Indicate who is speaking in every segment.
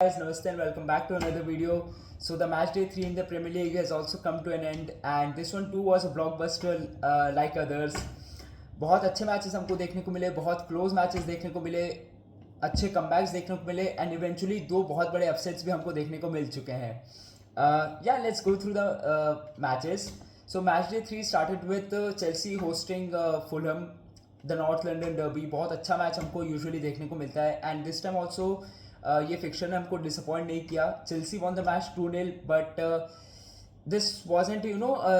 Speaker 1: Guys, namaste and welcome back to another video. So the match day 3 in the Premier League has also come to an end and this one too was a blockbuster like others. बहुत अच्छे matches हमको देखने को मिले, बहुत close matches देखने को मिले, अच्छे कमबैक्स देखने को मिले एंड इवेंचुअली दो बहुत बड़े अपसेट्स भी हमको देखने को मिल चुके हैं. या let's go through the matches. So match day 3 started with Chelsea hosting Fulham, the north London derby. बहुत अच्छा मैच हमको यूजुअली देखने को मिलता है एंड दिस टाइम ऑल्सो ये फिक्चर ने हमको डिसअपॉइंट नहीं किया. Chelsea von the match 2-0 but this wasn't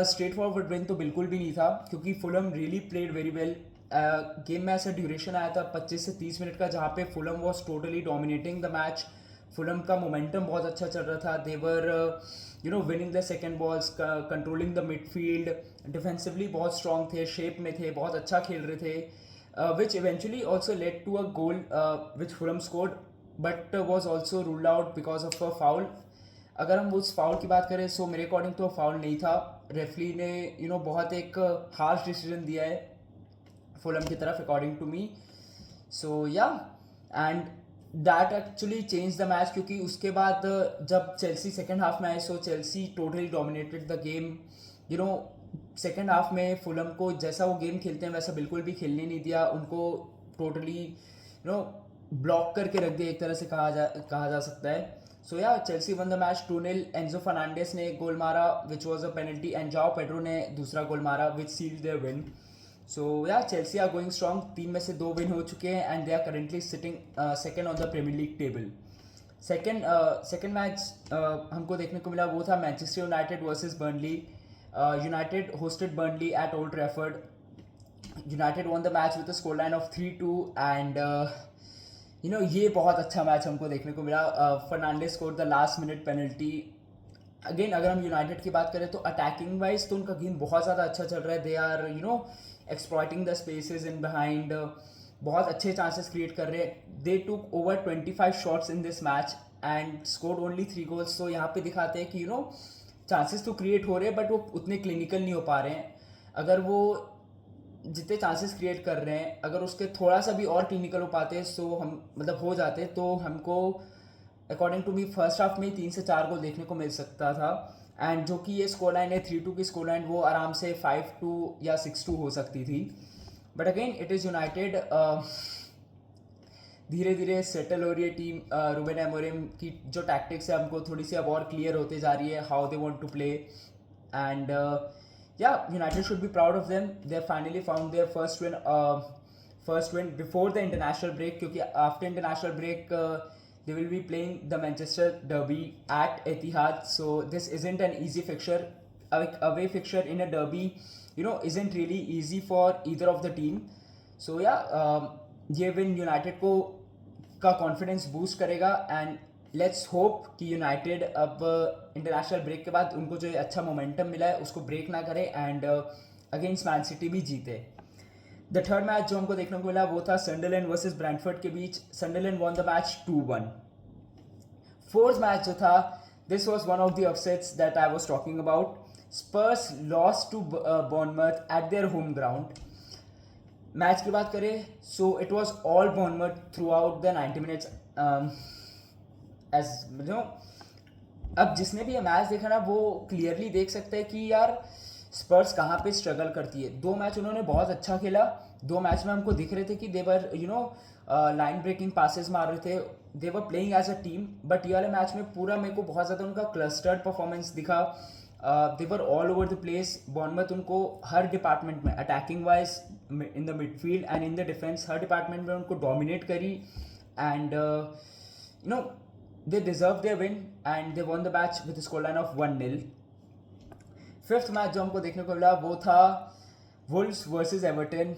Speaker 1: straight forward win तो बिल्कुल भी नहीं था क्योंकि Fulham really played very well. Game में ऐसा ड्यूरेशन आया था 25 से 30 मिनट का जहाँ पे Fulham was totally dominating the match. Fulham का मोमेंटम बहुत अच्छा चल रहा था. They were winning the second balls, controlling the midfield, defensively बहुत स्ट्रॉन्ग थे, शेप में थे, बहुत अच्छा खेल रहे थे, which eventually also led to a goal which Fulham scored but was also ruled out because of a foul. अगर हम उस फाउल की बात करें सो मेरे अकॉर्डिंग तो फाउल नहीं था. रेफरी ने बहुत एक हार्श डिसीजन दिया है फुलहम की तरफ according to me. So yeah and that actually change the match क्योंकि उसके बाद जब चेल्सी सेकेंड हाफ में आए so Chelsea totally dominated the game. Second half में फुलहम को जैसा वो गेम खेलते हैं वैसा बिल्कुल भी खेलने नहीं दिया. उनको टोटली ब्लॉक करके रख दिया एक तरह से कहा जा सकता है. सो या Chelsea one the match 2-0. Enzo Fernandez ने एक गोल मारा which was a penalty and जाओ पेड्रो ने दूसरा गोल मारा विच सील्ड देयर विन. सो या चेल्सी आर गोइंग स्ट्रॉन्ग. 3 में से 2 विन हो चुके हैं and they are currently sitting second on the Premier League table. Second match हमको देखने को मिला वो था Manchester United versus Burnley. United hosted Burnley at Old Trafford. United won the match with a score line of 3-2 and ये बहुत अच्छा match हमको देखने को मिला. Fernandes score the last minute penalty. Again अगर हम यूनाइटेड की बात करें तो अटैकिंग वाइज तो उनका गेम बहुत ज़्यादा अच्छा चल रहा है. They are exploiting the spaces in behind. बहुत अच्छे चांसेस क्रिएट कर रहे हैं. They took over 25 shots in this match and scored only 3 goals. तो यहाँ पे दिखाते हैं कि चांसेस तो क्रिएट हो रहे हैं बट वो उतने क्लिनिकल नहीं हो पा रहे हैं. अगर वो जितने चांसेस क्रिएट कर रहे हैं अगर उसके थोड़ा सा भी और क्लिनिकल हो पाते सो हम हो जाते तो हमको according to me first half में 3 से 4 गोल देखने को मिल सकता था. एंड जो कि ये स्कोर लाइन है 3-2 की स्कोर लाइन वो आराम से 5-2 या 6-2 हो सकती थी. But again it is United. धीरे धीरे सेटल हो रही है टीम. रूबेन एमोरिम की जो टैक्टिक्स है हमको थोड़ी सी अब और क्लियर होते जा रही है how they want to play. And yeah, United should be proud of them. They finally found their first win before the international break. क्योंकि after international break they will be playing the Manchester Derby at Etihad. So this isn't an easy fixture. Away fixture in a derby, isn't really easy for either of the team. So yeah, ये win United को का confidence boost करेगा and let's hope कि United अब international break के बाद उनको जो अच्छा मोमेंटम मिला है उसको ब्रेक ना करे एंड अगेंस्ट मैन सिटी भी जीते. द थर्ड मैच जो हमको देखने को मिला वो था सनडरलैंड वर्सेस ब्रेंटफोर्ड के बीच. Sunderland won the match 2-1. Fourth match जो था this was one of the upsets that I was talking about. Spurs lost to Bournemouth at their home ground. Match की बात करें so it was all Bournemouth throughout the 90 minutes. अब जिसने भी ये match देखा ना वो क्लियरली देख सकते हैं कि यार स्पर्स कहाँ पे स्ट्रगल करती है. 2 मैच उन्होंने बहुत अच्छा खेला. 2 मैच में हमको दिख रहे थे कि देवर लाइन ब्रेकिंग पासेस मार रहे थे. They were playing as a team. But ये वाले मैच में पूरा मेरे को बहुत ज़्यादा उनका क्लस्टर्ड परफॉर्मेंस दिखा. They were all over the place. Bournemouth उनको हर डिपार्टमेंट में attacking wise in the midfield and in the defence हर डिपार्टमेंट में उनको डोमिनेट करी and they deserved their win and they won the match with a scoreline of 1-0. Fifth match जो हमको देखने को मिला वो था Wolves versus Everton.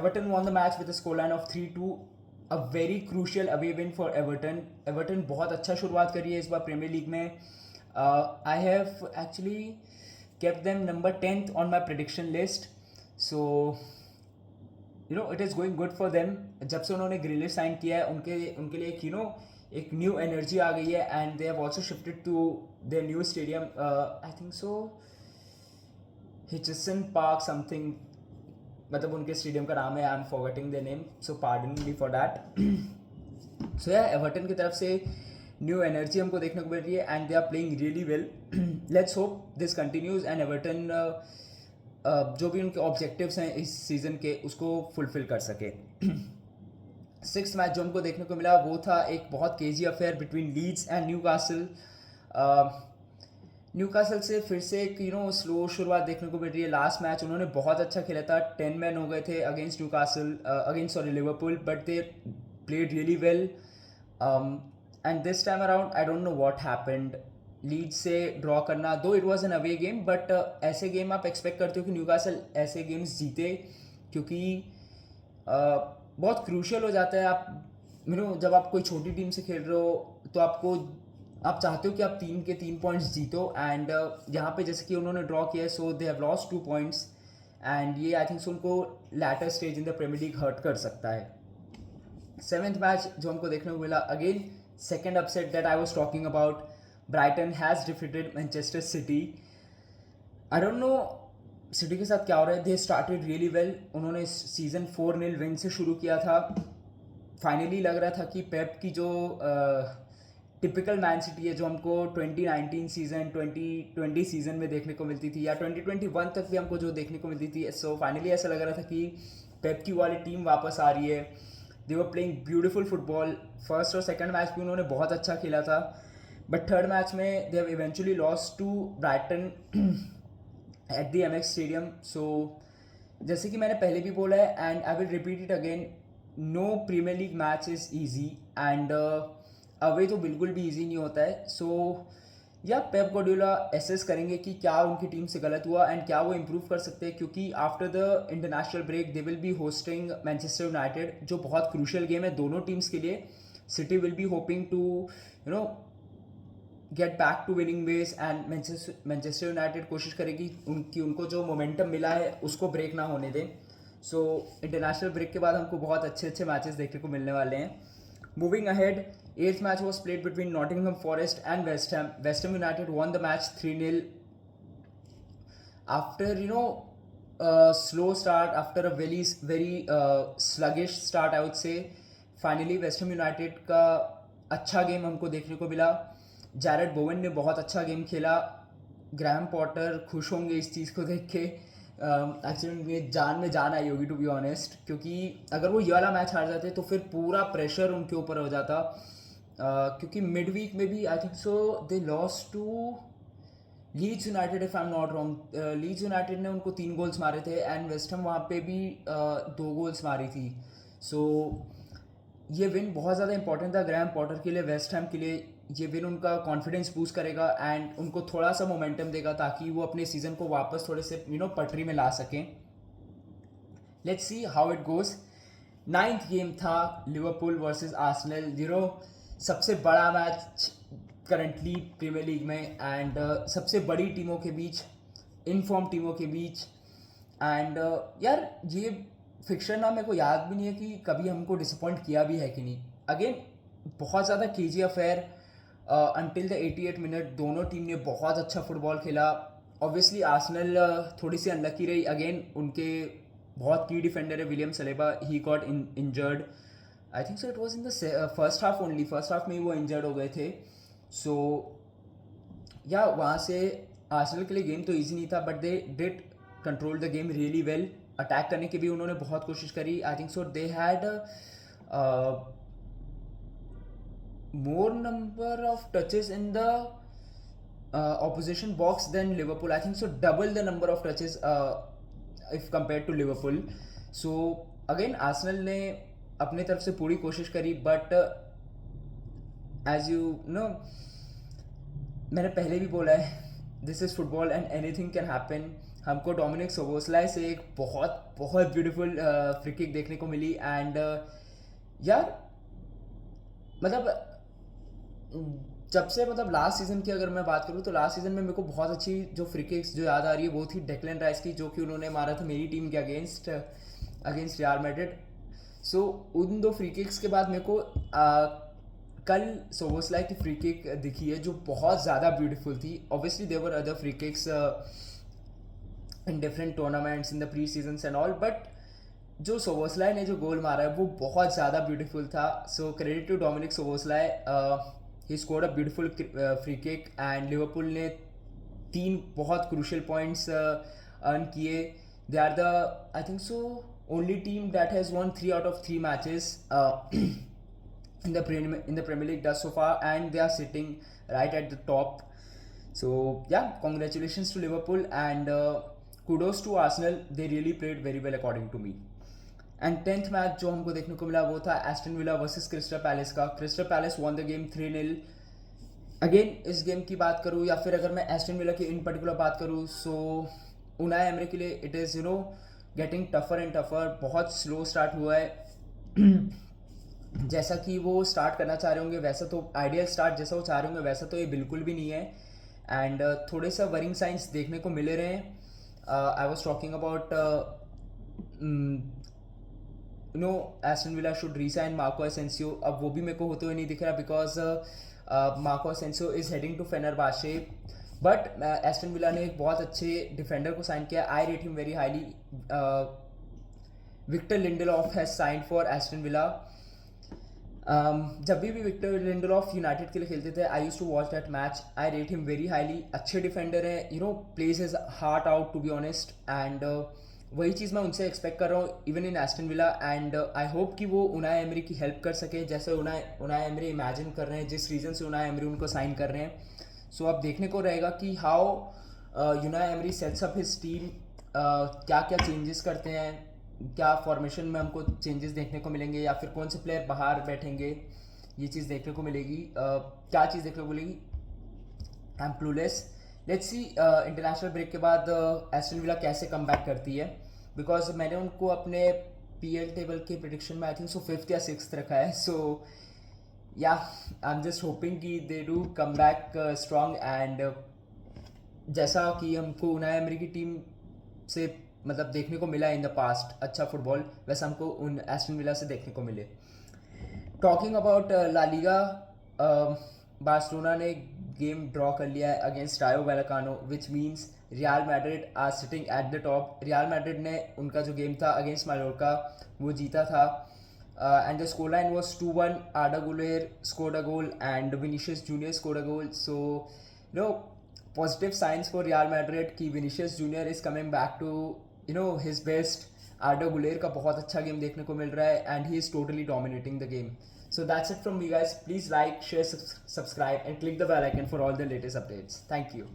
Speaker 1: Everton won the match with a scoreline of 3-2. a very crucial away win for Everton. Everton बहुत अच्छा शुरुआत करी है इस बार प्रीमियर लीग में. I have actually kept them number 10th on my prediction list. So it is going good for them. जब से उन्होंने ग्रिलिश साइन किया है उनके लिए एक न्यू एनर्जी आ गई है and they have also shifted to their new stadium. I think so Hitchson Park something, मतलब उनके स्टेडियम का नाम है. I am forgetting the name so pardon me for that. So yeah Everton की तरफ से न्यू एनर्जी हमको देखने को मिल रही है and they are playing really well. Let's hope this continues and Everton जो भी उनके ऑब्जेक्टिव्स हैं इस सीज़न के उसको फुलफिल कर सके. सिक्स मैच जो हमको देखने को मिला वो था एक बहुत KG affair between Leeds and Newcastle. Newcastle से फिर से एक स्लो शुरुआत देखने को मिल रही है. लास्ट मैच उन्होंने बहुत अच्छा खेला था, 10 मैन हो गए थे against Newcastle, against Liverpool, but they played really well. And this time around I don't know what happened. Lead से ड्रॉ करना, दो it was an away game, but ऐसे गेम आप एक्सपेक्ट करते हो कि न्यूकासल ऐसे गेम्स जीते, क्योंकि बहुत क्रूशियल हो जाता है. आप जब आप कोई छोटी टीम से खेल रहे हो तो आप चाहते हो कि आप 3 के 3 पॉइंट्स जीतो. एंड यहाँ पे जैसे कि उन्होंने ड्रॉ किया है, so they have lost 2 points and ये आई थिंक उनको later stage in the Premier League hurt कर सकता है. सेवेंथ मैच जो हमको देखने को मिला, again second upset that I was talking about. Brighton has defeated Manchester City. I don't know City के साथ क्या हो रहा है. They started really well. उन्होंने सीज़न 4-0 विन से शुरू किया था. फाइनली लग रहा था कि पेप की जो टिपिकल मैन सिटी है जो हमको 2019 सीज़न 2020 सीज़न में देखने को मिलती थी, या 2021 तक भी हमको जो देखने को मिलती थी, सो फाइनली ऐसा लग रहा था कि पेप की वाली टीम वापस आ रही है. They were playing beautiful football. First और सेकंड मैच भी उन्होंने बहुत अच्छा खेला था, बट थर्ड मैच में they have eventually lost to Brighton at the Amex stadium. सो जैसे कि मैंने पहले भी बोला है and I will repeat it again, no Premier League match is easy and away तो बिल्कुल भी ईजी नहीं होता है. सो या पेप गार्डियोला एसेस करेंगे कि क्या उनकी टीम से गलत हुआ एंड क्या वो इम्प्रूव कर सकते हैं, क्योंकि after the international break they will be hosting Manchester United, जो बहुत क्रूशियल गेम है दोनों टीम्स के लिए. City will be hoping to get back to winning ways and Manchester United कोशिश करेगी उनको जो मोमेंटम मिला है उसको ब्रेक ना होने दें. सो इंटरनेशनल ब्रेक के बाद हमको बहुत अच्छे मैचेस देखने को मिलने वाले हैं. Moving ahead, eighth match was played between Nottingham Forest and West Ham. West Ham United won the match 3-0 after slow start, after a very sluggish start I would say. Finally West Ham United का अच्छा game हमको देखने को मिला. Jared बोवन ने बहुत अच्छा game खेला. ग्रैहम पॉटर खुश होंगे इस चीज़ को देख के. एक्चुअली में जान आई होगी टू बी ऑनेस्ट, क्योंकि अगर वो ये वाला मैच हार जाते तो फिर पूरा प्रेशर उनके ऊपर हो जाता. क्योंकि मिड वीक में भी I think so they lost to Leeds United if I am not wrong. Leeds United ने उनको 3 गोल्स मारे थे एंड वेस्ट हैम वहाँ पे भी 2 गोल्स मारी थी. सो ये विन बहुत ज़्यादा इंपॉर्टेंट था ग्रैहम पॉटर के लिए, वेस्ट हैम के लिए. ये विन उनका कॉन्फिडेंस बूस्ट करेगा एंड उनको थोड़ा सा मोमेंटम देगा ताकि वो अपने सीज़न को वापस थोड़े से पटरी में ला सकें. Let's see how it goes. 9th game था लिवरपूल वर्सेस आर्सेनल. सबसे बड़ा मैच करंटली प्रीमियर लीग में एंड सबसे बड़ी टीमों के बीच, इनफॉर्म टीमों के बीच. एंड यार ये फिक्चर ना मेरे को याद भी नहीं है कि कभी हमको डिसअपॉइंट किया भी है कि नहीं. अगेन बहुत ज़्यादा KG affair until the 88 minute. दोनों टीम ने बहुत अच्छा फुटबॉल खेला. ऑब्वियसली आर्सेनल थोड़ी सी अनलकी रही. अगेन उनके बहुत की डिफेंडर है William Saliba, he got injured. I think so it was in the first half only. First half में ही वो इंजर्ड हो गए थे. सो या वहाँ से आर्सेनल के लिए गेम तो ईजी नहीं था, but they did control the game really well. Attack करने की भी उन्होंने बहुत कोशिश करी. आई think so they had more number of touches in the opposition box than Liverpool. I think so double the number of touches if compared to Liverpool. So again Arsenal ने अपने तरफ से पूरी कोशिश करी, but as you know मैंने पहले भी बोला है, this is football and anything can happen. हमको डोमिनिक सोबोस्लाई से एक बहुत ब्यूटीफुल फ्री किक देखने को मिली. एंड यार मतलब जब से लास्ट सीज़न की अगर मैं बात करूँ तो लास्ट सीज़न में मेरे को बहुत अच्छी जो फ्री किक्स जो याद आ रही है वो थी डेक्लन राइस की, जो कि उन्होंने मारा था मेरी टीम के अगेंस्ट रियल मैड्रिड. सो उन 2 फ्री किक्स के बाद मेरे को कल सोबोस्लाई की फ्री किक दिखी है जो बहुत ज़्यादा ब्यूटीफुल थी. Obviously there were other free kicks in different tournaments in the pre seasons and all, but जो सोबोस्लाई ने जो गोल मारा है वो बहुत ज़्यादा ब्यूटीफुल था. So credit to Dominik Szoboszlai. He scored a beautiful free kick and Liverpool ने 3 बहुत क्रूशियल पॉइंट्स अर्न किए. They are the, I think so, only team that has won 3 out of 3 matches in the Premier League thus so far, and they are sitting right at the top. So yeah, congratulations to Liverpool, and kudos to Arsenal. They really played very well according to me. And 10th match जो हमको देखने को मिला वो था Aston Villa versus Crystal Palace का. Crystal Palace won the game 3-0. Again इस गेम की बात करूँ या फिर अगर मैं एस्टन विला की इन पर्टिकुलर बात करूँ, सो उनाई एमरे के लिए it is getting tougher and tougher. बहुत स्लो स्टार्ट हुआ है. जैसा कि वो स्टार्ट करना चाह रहे होंगे वैसा तो आइडियल स्टार्ट जैसा वो चाह रहे होंगे वैसा तो ये बिल्कुल भी नहीं है. एंड थोड़े सा वरिंग साइंस देखने को मिले रहे हैं. I was talking about Aston Villa should resign Marco Asensio. अब वो भी मेरे को होते हुए नहीं दिख रहा because Marco Asensio is heading to Fenerbahce. But Aston Villa ने एक बहुत अच्छे डिफेंडर को साइन किया. I rate him very highly. Victor Lindelof has signed for Aston Villa. जब भी विक्टर लिंडेलॉफ यूनाइटेड के लिए खेलते थे I used to watch that match. I rate him very highly. अच्छे डिफेंडर है, plays his heart out to be honest. And वही चीज़ मैं उनसे एक्सपेक्ट कर रहा हूँ even in Aston villa. And I hope कि वो उनाई एमरी की हेल्प कर सके जैसे उनाई एमरी इमेजिन कर रहे हैं, जिस रीज़न से उनाई एमरी उनको साइन कर रहे हैं. सो अब देखने को रहेगा कि how Unai emery sets up his team. क्या क्या चेंजेस करते हैं, क्या फॉर्मेशन में हमको चेंजेस देखने को मिलेंगे या फिर कौन से प्लेयर बाहर बैठेंगे, ये चीज़ देखने को मिलेगी. क्या चीज़ देखने को मिलेगी I am clueless. Let's see international break के बाद एस्टन विला कैसे कम बैक करती है. बिकॉज मैंने उनको अपने PL टेबल के प्रिडिक्शन में आई थिंक सो 5th या 6th रखा है. सो या आई एम जस्ट होपिंग कि they do come back strong. And जैसा कि हमको उनाई एमरी की टीम से मतलब देखने को मिला इन द पास्ट अच्छा फुटबॉल, वैसे हमको उन एस्टन विला से देखने को मिले. Talking about La Liga, Barcelona ने गेम ड्रॉ कर लिया है against Rayo Vallecano, which means Real Madrid are sitting at the top. Real Madrid ने उनका जो गेम था अगेंस्ट मायोर्का वो जीता था. And the score line was 2-1. Arda Guler scored a goal and Vinicius Junior scored a goal. So positive signs for Real Madrid कि Vinicius Junior is coming back to his best. Arda Guler का बहुत अच्छा game देखने को मिल रहा है and he is totally dominating the game. So that's it from me guys. Please like, share, subscribe and click the bell icon for all the latest updates. Thank you.